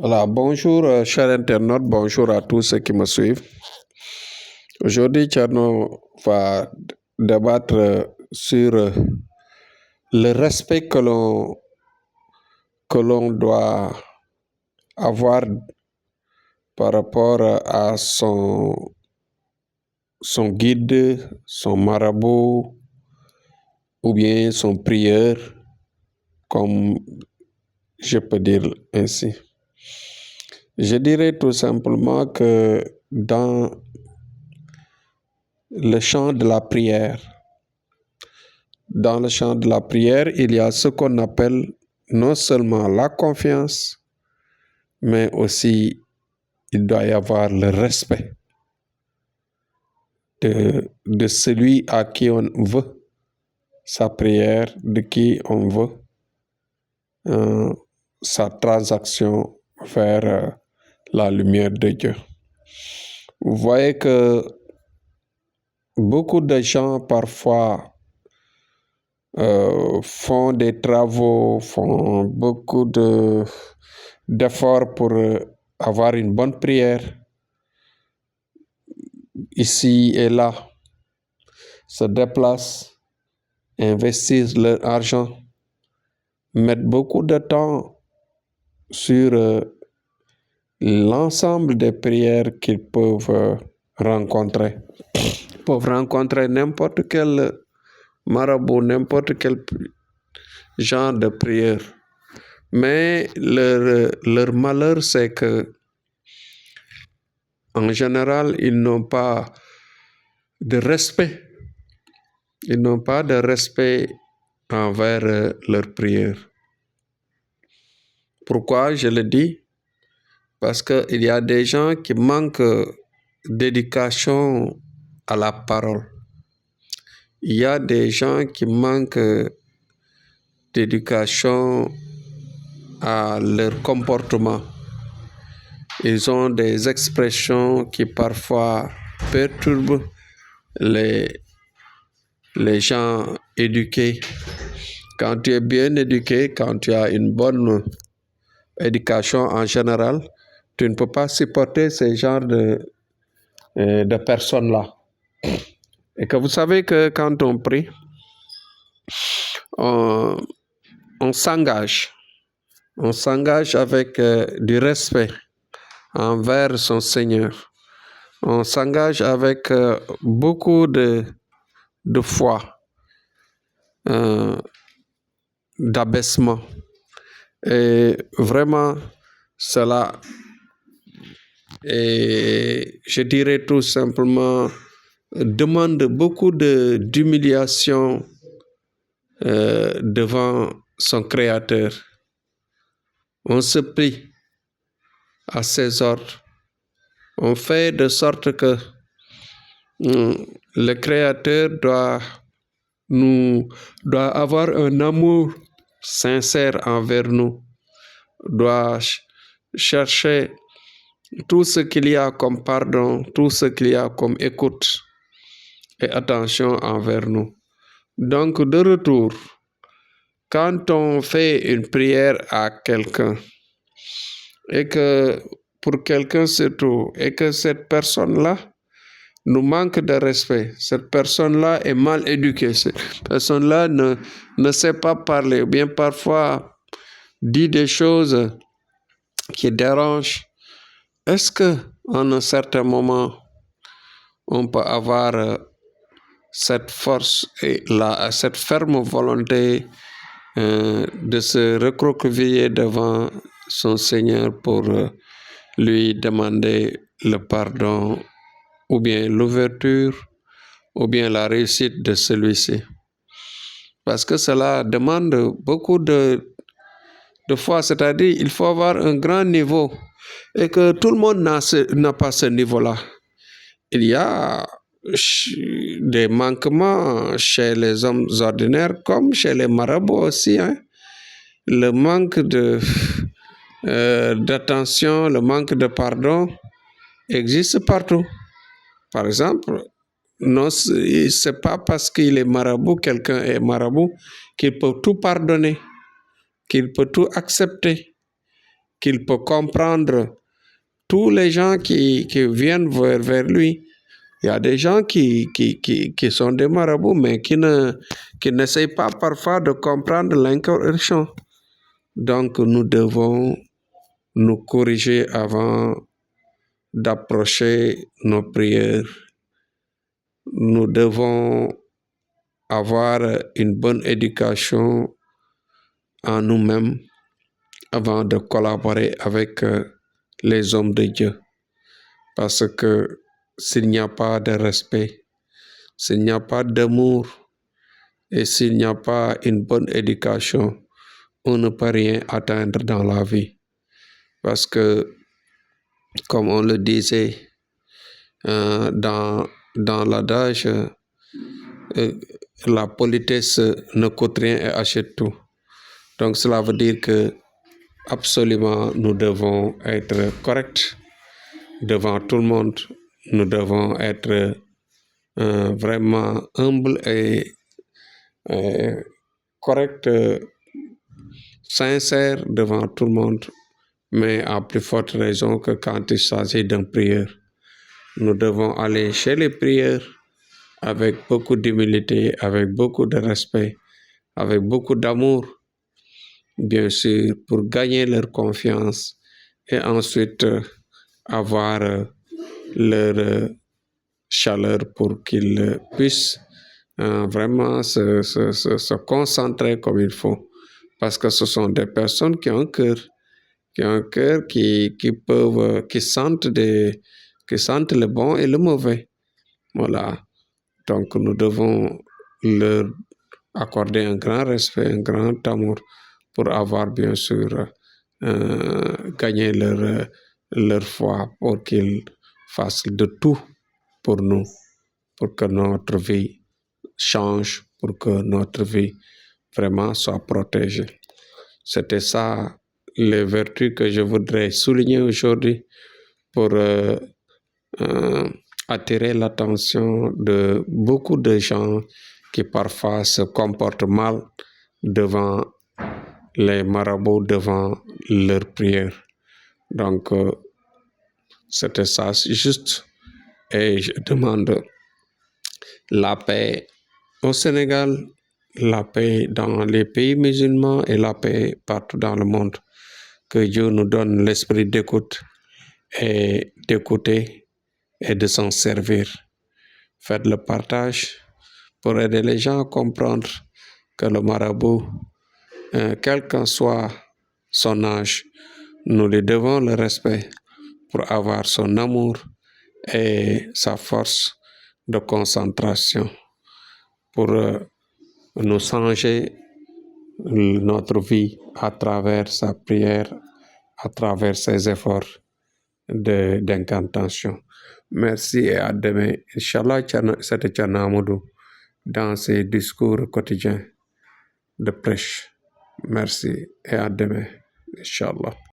Voilà, bonjour chers internautes, bonjour à tous ceux qui me suivent. Aujourd'hui, Tcherno va débattre sur le respect que l'on doit avoir par rapport à son guide, son marabout ou bien son prieur, comme je peux dire ainsi. Je dirais tout simplement que dans le champ de la prière, il y a ce qu'on appelle non seulement la confiance, mais aussi il doit y avoir le respect de celui à qui on veut sa prière, de qui on veut sa transaction vers la lumière de Dieu. Vous voyez que beaucoup de gens parfois font des travaux, font beaucoup d'efforts pour avoir une bonne prière ici et là, se déplacent, investissent leur argent, mettent beaucoup de temps sur l'ensemble des prières qu'ils peuvent rencontrer. Ils peuvent rencontrer n'importe quel marabout, n'importe quel genre de prière. Mais leur malheur, c'est que en général, ils n'ont pas de respect. Ils n'ont pas de respect envers leur prière. Pourquoi je le dis? Parce qu'il y a des gens qui manquent d'éducation à la parole. Il y a des gens qui manquent d'éducation à leur comportement. Ils ont des expressions qui parfois perturbent les gens éduqués. Quand tu es bien éduqué, quand tu as une bonne éducation en général, tu ne peux pas supporter ce genre de personnes-là. Et que vous savez que quand on prie, on s'engage. On s'engage avec du respect envers son Seigneur. On s'engage avec beaucoup de foi, d'abaissement. Et vraiment, cela, et je dirais tout simplement, demande beaucoup d'humiliation devant son Créateur. On se plie à ses ordres. On fait de sorte que le Créateur doit avoir un amour sincère envers nous, doit chercher tout ce qu'il y a comme pardon, tout ce qu'il y a comme écoute et attention envers nous. Donc, de retour, quand on fait une prière à quelqu'un, et que pour quelqu'un surtout, et que cette personne-là nous manque de respect, cette personne-là est mal éduquée, cette personne-là ne sait pas parler, ou bien parfois dit des choses qui dérangent, est-ce que en un certain moment, on peut avoir cette force et cette ferme volonté de se recroqueviller devant son Seigneur pour lui demander le pardon ou bien l'ouverture ou bien la réussite de celui-ci? Parce que cela demande beaucoup de foi, c'est-à-dire il faut avoir un grand niveau et que tout le monde n'a pas ce niveau-là. Il y a des manquements chez les hommes ordinaires comme chez les marabouts aussi. Le manque d'attention, le manque de pardon existe partout. Par exemple, non, c'est pas parce qu'il est marabout, quelqu'un est marabout, qu'il peut tout pardonner, qu'il peut tout accepter. qu'il peut comprendre tous les gens qui viennent vers lui. Il y a des gens qui sont des marabouts, mais qui n'essayent pas parfois de comprendre l'incorrection. Donc, nous devons nous corriger avant d'approcher nos prières. Nous devons avoir une bonne éducation en nous-mêmes avant de collaborer avec les hommes de Dieu. Parce que s'il n'y a pas de respect, s'il n'y a pas d'amour et s'il n'y a pas une bonne éducation, on ne peut rien atteindre dans la vie. Parce que, comme on le disait dans l'adage, la politesse ne coûte rien et achète tout. Donc cela veut dire que absolument nous devons être corrects devant tout le monde. Nous devons être vraiment humbles et corrects, sincères devant tout le monde, mais à plus forte raison que quand il s'agit d'une prière. Nous devons aller chez les prières avec beaucoup d'humilité, avec beaucoup de respect, avec beaucoup d'amour, bien sûr, pour gagner leur confiance et ensuite avoir leur chaleur pour qu'ils puissent vraiment se concentrer comme il faut. Parce que ce sont des personnes qui ont un cœur qui sentent le bon et le mauvais. Voilà. Donc nous devons leur accorder un grand respect, un grand amour pour avoir bien sûr gagné leur foi, pour qu'ils fassent de tout pour nous, pour que notre vie change, pour que notre vie vraiment soit protégée. C'était ça les vertus que je voudrais souligner aujourd'hui pour attirer l'attention de beaucoup de gens qui parfois se comportent mal devant les marabouts, devant leurs prières. Donc, c'était ça juste. Et je demande la paix au Sénégal, la paix dans les pays musulmans et la paix partout dans le monde. Que Dieu nous donne l'esprit d'écoute et d'écouter et de s'en servir. Faites le partage pour aider les gens à comprendre que le marabout, quel qu'en soit son âge, nous lui devons le respect pour avoir son amour et sa force de concentration pour nous changer notre vie à travers sa prière, à travers ses efforts d'incantation. Merci et à demain. Inch'Allah, c'était Thierno Amadou dans ses discours quotidiens de prêche. Merci et à demain. Inch'Allah.